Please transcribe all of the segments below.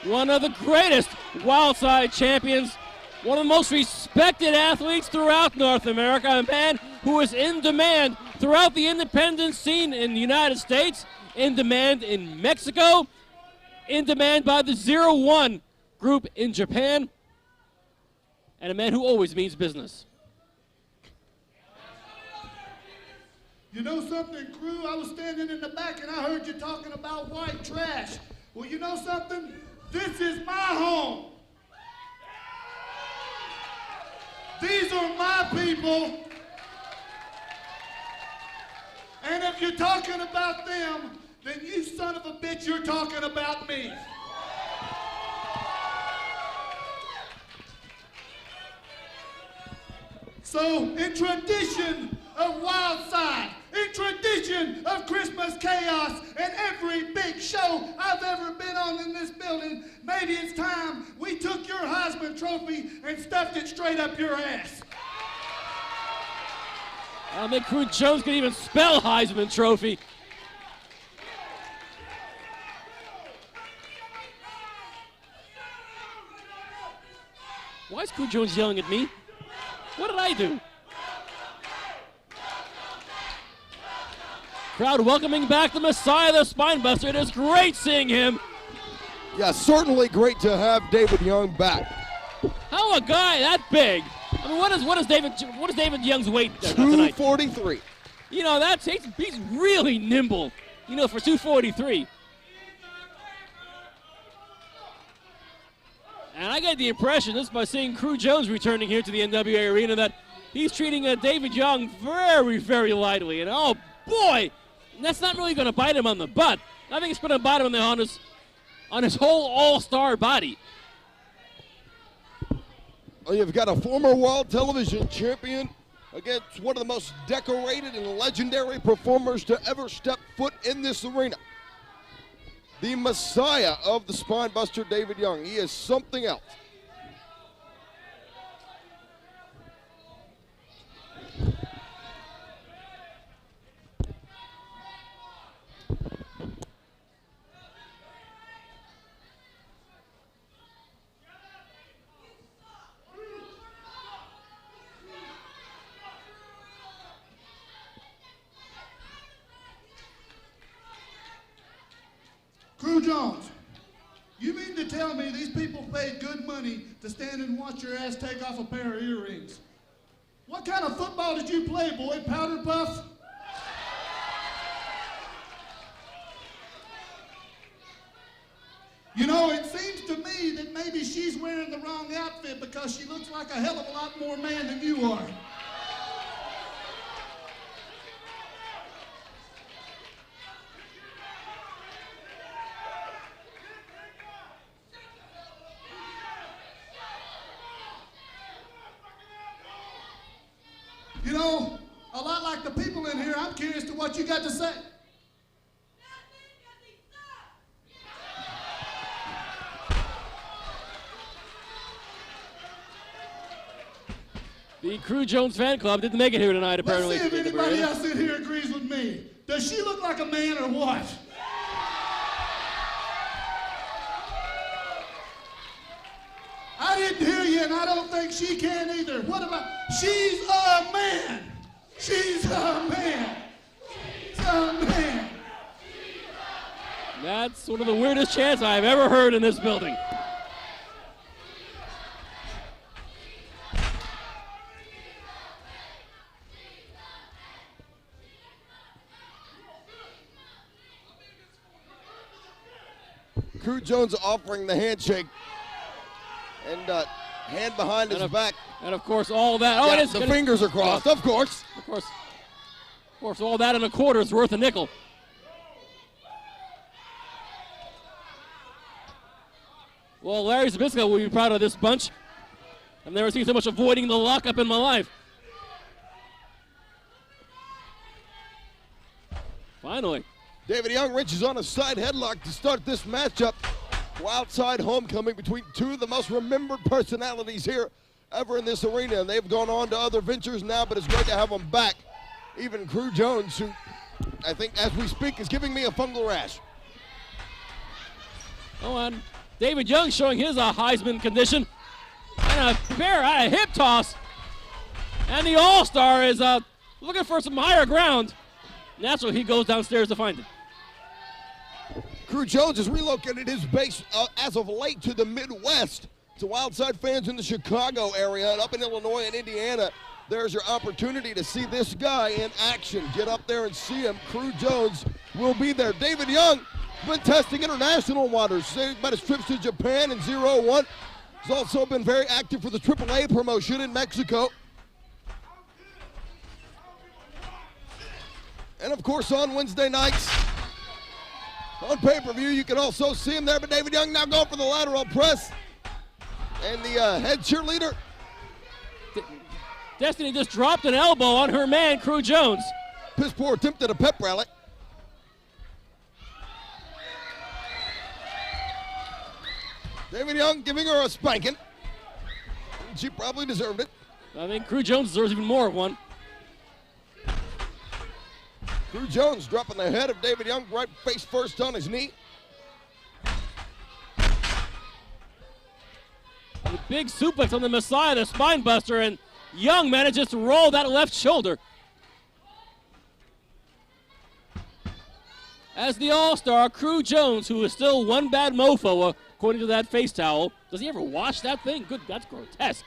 one of the greatest Wildside champions, one of the most respected athletes throughout North America, a man who is in demand throughout the independent scene in the United States, in demand in Mexico, in demand by the 01 group in Japan, and a man who always means business. You know something, crew? I was standing in the back and I heard you talking about white trash. Well, you know something? This is my home. These are my people. And if you're talking about them, then you son of a bitch, you're talking about me. So, in tradition of Wildside, in tradition of Christmas chaos, and every big show I've ever been on in this building, maybe it's time we took your Heisman Trophy and stuffed it straight up your ass. I don't think Crew Jones can even spell Heisman Trophy. Why is Crew Jones yelling at me? What did I do? Crowd welcoming back the Messiah, the Spinebuster. It is great seeing him. Yeah, certainly great to have David Young back. How a guy that big? I mean, what is David Young's weight tonight? 243. You know, he's really nimble. You know, for 243. And I get the impression, just by seeing Crew Jones returning here to the NWA Arena, that he's treating David Young very, very lightly. And oh boy, that's not really going to bite him on the butt. I think it's going to bite him on his whole all-star body. Well, you've got a former world television champion against one of the most decorated and legendary performers to ever step foot in this arena. The Messiah of the Spinebuster, David Young. He is something else. Crew Jones, you mean to tell me these people paid good money to stand and watch your ass take off a pair of earrings? What kind of football did you play, boy? Powder puff? You know, it seems to me that maybe she's wearing the wrong outfit because she looks like a hell of a lot more man than you are. You know, a lot like the people in here, I'm curious to what you got to say. The Crew Jones fan club didn't make it here tonight, apparently. Let's see if anybody else in here agrees with me. Does she look like a man or what? I didn't hear you, and I don't think she can either. What about, she's a man. She's a man. She's a man. That's one of the weirdest chants I've ever heard in this building. Crew Jones offering the handshake and hand behind his back. And of course, all that. Oh, yeah, it is. The fingers are crossed, of course. Of course, all that in a quarter is worth a nickel. Well, Larry Zabisco will be proud of this bunch. I've never seen so much avoiding the lockup in my life. Finally. David Young reaches on a side headlock to start this matchup. Wildside homecoming between two of the most remembered personalities here ever in this arena. And they've gone on to other ventures now, but it's great to have them back. Even Crew Jones, who I think as we speak is giving me a fungal rash. Oh, David Young showing his Heisman condition. And a hip toss. And the All-Star is looking for some higher ground. Naturally, he goes downstairs to find it. Crew Jones has relocated his base as of late to the Midwest. To Wildside fans in the Chicago area and up in Illinois and Indiana, there's your opportunity to see this guy in action. Get up there and see him. Crew Jones will be there. David Young has been testing international waters. Saying about his trips to Japan in 0-1. He's also been very active for the AAA promotion in Mexico. And of course on Wednesday nights, on pay-per-view, you can also see him there. But David Young now going for the lateral press. And the head cheerleader. Destiny just dropped an elbow on her man, Crew Jones. Piss poor attempt at a pep rally. David Young giving her a spanking. She probably deserved it. I think Crew Jones deserves even more of one. Crew Jones dropping the head of David Young right face first on his knee. The big suplex on the Messiah, the spine buster, and Young manages to roll that left shoulder. As the All-Star, Crew Jones, who is still one bad mofo, according to that face towel. Does he ever wash that thing? Good, that's grotesque.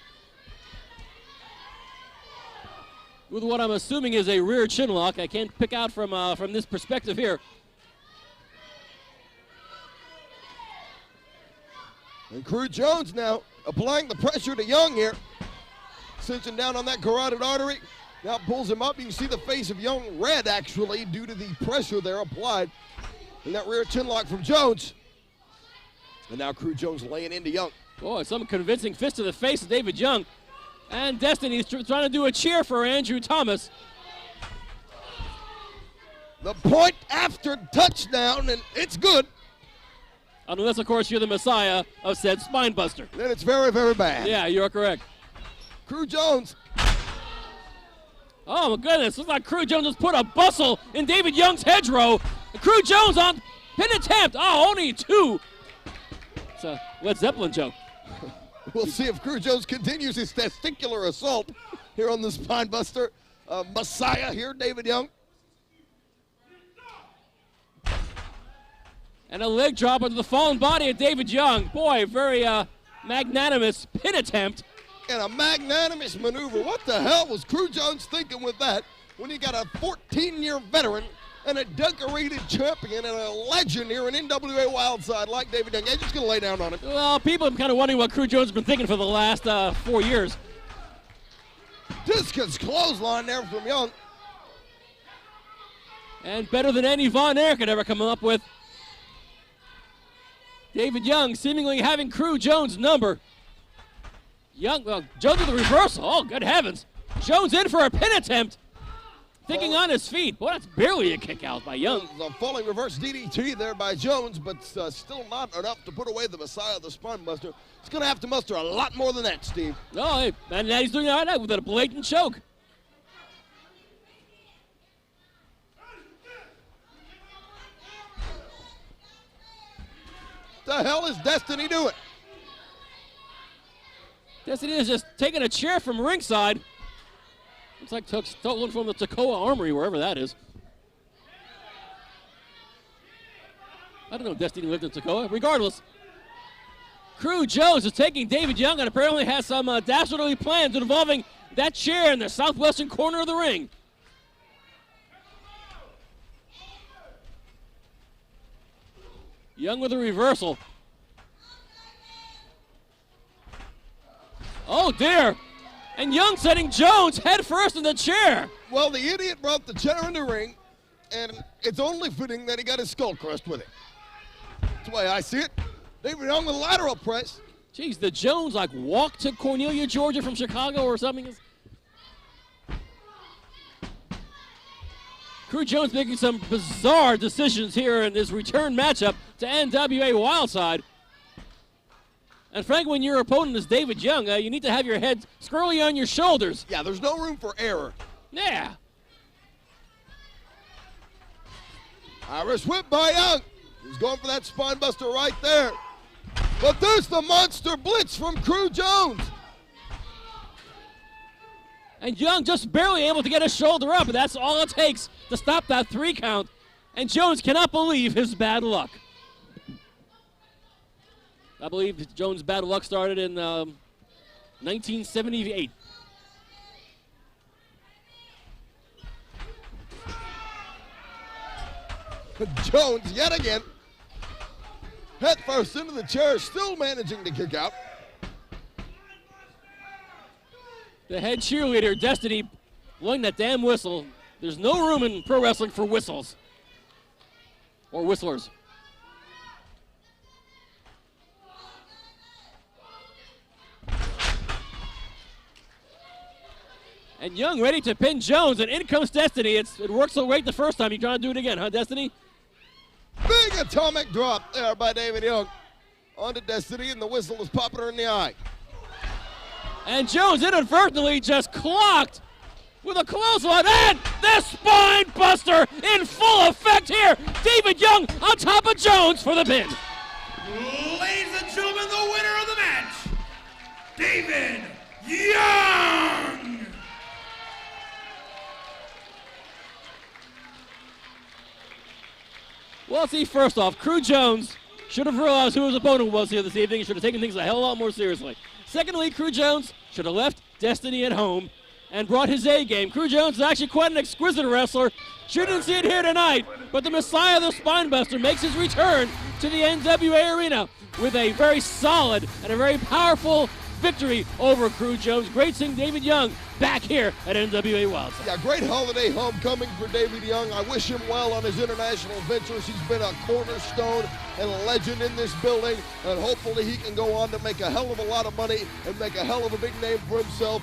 With what I'm assuming is a rear chin lock. I can't pick out from this perspective here. And Crew Jones now applying the pressure to Young here. Cinching down on that carotid artery. Now pulls him up. You can see the face of Young red, actually, due to the pressure there applied. And that rear chin lock from Jones. And now Crew Jones laying into Young. Boy, some convincing fist to the face of David Young. And Destiny's trying to do a cheer for Andrew Thomas. The point after touchdown, and it's good. Unless, of course, you're the Messiah of said spine buster. Then it's very, very bad. Yeah, you're correct. Crew Jones. Oh, my goodness. Looks like Crew Jones just put a bustle in David Young's hedgerow. Crew Jones on pin attempt. Oh, only two. It's a Led Zeppelin joke. We'll see if Crew Jones continues his testicular assault here on the spine buster. Messiah here, David Young. And a leg drop onto the fallen body of David Young. Boy, very magnanimous pin attempt. And a magnanimous maneuver. What the hell was Crew Jones thinking with that when you got a 14-year veteran and a decorated champion and a legend here in NWA Wildside like David Young? I'm just going to lay down on him. Well, people are kind of wondering what Crew Jones has been thinking for the last 4 years. Discus clothesline there from Young. And better than any Von Erich could ever come up with. David Young seemingly having Crew Jones' number. Young, well, Jones with the reversal. Oh, good heavens. Jones in for a pin attempt. Thinking on his feet. Boy, that's barely a kick out by Young. A falling reverse DDT there by Jones, but still not enough to put away the Messiah, the spine buster. He's going to have to muster a lot more than that, Steve. Oh, hey, and now he's doing it right now with a blatant choke. The hell is Destiny doing? Destiny is just taking a chair from ringside. Looks like stolen from the Toccoa Armory, wherever that is. I don't know if Destiny lived in Toccoa. Regardless, Crew Jones is taking David Young and apparently has some dastardly plans involving that chair in the southwestern corner of the ring. Young with a reversal. Oh, dear. And Young setting Jones head first in the chair. Well, the idiot brought the chair in the ring, and it's only fitting that he got his skull crushed with it. That's the way I see it. David Young with a lateral press. Jeez, the Jones like walked to Cornelia, Georgia from Chicago or something. Crew Jones making some bizarre decisions here in this return matchup to NWA Wildside. And frankly, when your opponent is David Young, you need to have your head squarely on your shoulders. Yeah, there's no room for error. Yeah. Irish whip by Young. He's going for that spine buster right there. But there's the monster blitz from Crew Jones. And Young just barely able to get his shoulder up, and that's all it takes to stop that 3 count. And Jones cannot believe his bad luck. I believe Jones' bad luck started in 1978. Jones yet again. Head first into the chair, still managing to kick out. The head cheerleader, Destiny, blowing that damn whistle. There's no room in pro wrestling for whistles or whistlers. And Young ready to pin Jones, and in comes Destiny. It worked so great the first time. You trying to do it again, huh, Destiny? Big atomic drop there by David Young onto Destiny, and the whistle is popping her in the eye. And Jones inadvertently just clocked with a clothesline, and the spine buster in full effect here. David Young on top of Jones for the pin. Ladies and gentlemen, the winner of the match, David Young! Well, see, first off, Crew Jones should have realized who his opponent was here this evening. He should have taken things a hell of a lot more seriously. Secondly, Crew Jones should have left Destiny at home and brought his A game. Crew Jones is actually quite an exquisite wrestler. Shouldn't see it here tonight, but the Messiah, the Spinebuster, makes his return to the NWA arena with a very solid and a very powerful victory over Crew Jones. Great seeing David Young back here at NWA Wildside. Yeah, great holiday homecoming for David Young. I wish him well on his international ventures. He's been a cornerstone and a legend in this building, and hopefully he can go on to make a hell of a lot of money and make a hell of a big name for himself.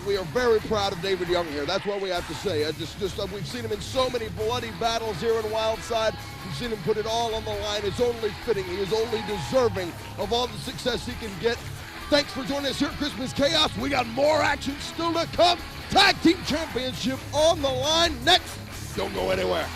We are very proud of David Young here. That's what we have to say. We've seen him in so many bloody battles here in Wildside. We've seen him put it all on the line. It's only fitting. He is only deserving of all the success he can get. Thanks for joining us here at Christmas Chaos. We got more action still to come. Tag Team Championship on the line next. Don't go anywhere.